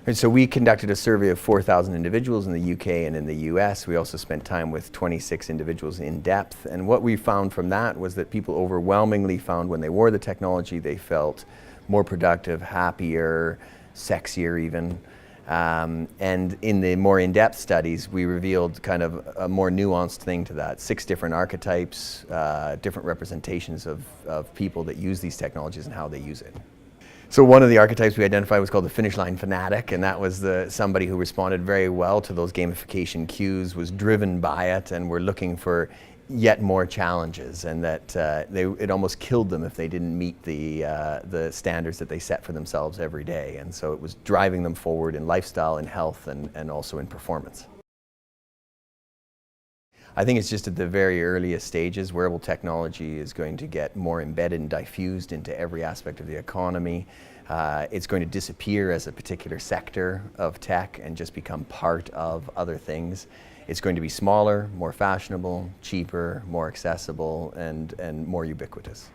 And so we conducted a survey of 4,000 individuals in the UK and in the US. We also spent time with 26 individuals in depth. And what we found from that was that people overwhelmingly found when they wore the technology, they felt more productive, happier, sexier even. And in the more in-depth studies, we revealed kind of a more nuanced thing to that. 6 different archetypes, different representations of people that use these technologies and how they use it. So one of the archetypes we identified was called the finish line fanatic, and that was somebody who responded very well to those gamification cues, was driven by it, and were looking for yet more challenges, and that it almost killed them if they didn't meet the standards that they set for themselves every day. And so it was driving them forward in lifestyle, in health, and also in performance. I think it's just at the very earliest stages. Wearable technology is going to get more embedded and diffused into every aspect of the economy. It's going to disappear as a particular sector of tech and just become part of other things. It's going to be smaller, more fashionable, cheaper, more accessible, and more ubiquitous.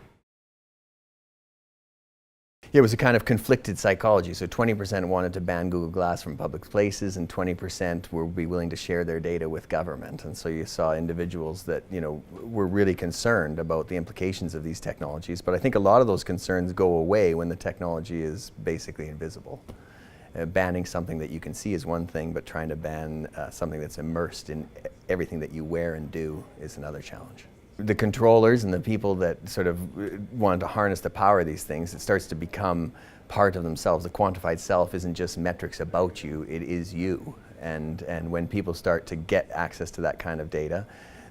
It was a kind of conflicted psychology. So 20% wanted to ban Google Glass from public places, and 20% would be willing to share their data with government. And so you saw individuals that, were really concerned about the implications of these technologies. But I think a lot of those concerns go away when the technology is basically invisible. Banning something that you can see is one thing, but trying to ban something that's immersed in everything that you wear and do is another challenge. The controllers and the people that sort of want to harness the power of these things, it starts to become part of themselves. The quantified self isn't just metrics about you, it is you. And when people start to get access to that kind of data,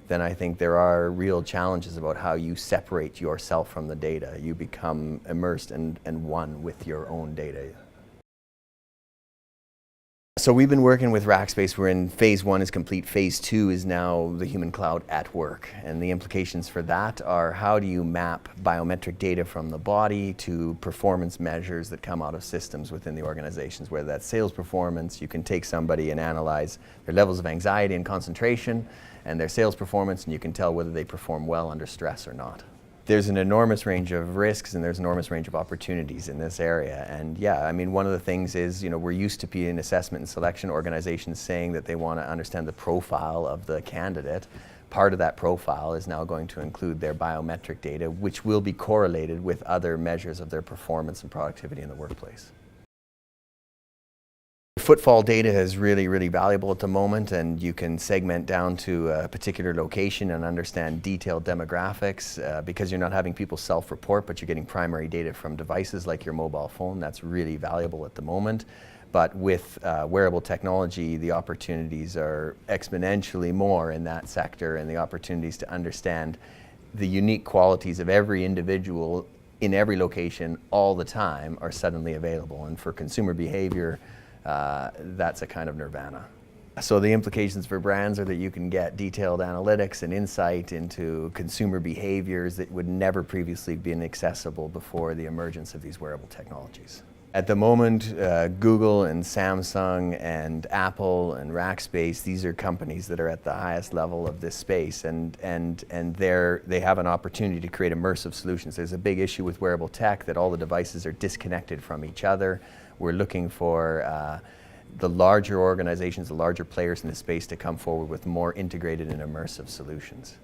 then I think there are real challenges about how you separate yourself from the data. You become immersed and one with your own data. So we've been working with Rackspace. We're in phase 1 is complete. Phase 2 is now the human cloud at work. And the implications for that are, how do you map biometric data from the body to performance measures that come out of systems within the organizations, whether that's sales performance. You can take somebody and analyze their levels of anxiety and concentration and their sales performance, and you can tell whether they perform well under stress or not. There's an enormous range of risks and there's an enormous range of opportunities in this area. And yeah, I mean, one of the things is, we're used to being assessment and selection organizations saying that they want to understand the profile of the candidate. Part of that profile is now going to include their biometric data, which will be correlated with other measures of their performance and productivity in the workplace. Footfall data is really, really valuable at the moment, and you can segment down to a particular location and understand detailed demographics because you're not having people self-report, but you're getting primary data from devices like your mobile phone. That's really valuable at the moment. But with wearable technology, the opportunities are exponentially more in that sector, and the opportunities to understand the unique qualities of every individual in every location all the time are suddenly available. And for consumer behavior, that's a kind of nirvana. So the implications for brands are that you can get detailed analytics and insight into consumer behaviors that would never previously been accessible before the emergence of these wearable technologies. At the moment, Google and Samsung and Apple and Rackspace, these are companies that are at the highest level of this space, and they have an opportunity to create immersive solutions. There's a big issue with wearable tech that all the devices are disconnected from each other. We're looking for the larger organizations, the larger players in the space to come forward with more integrated and immersive solutions.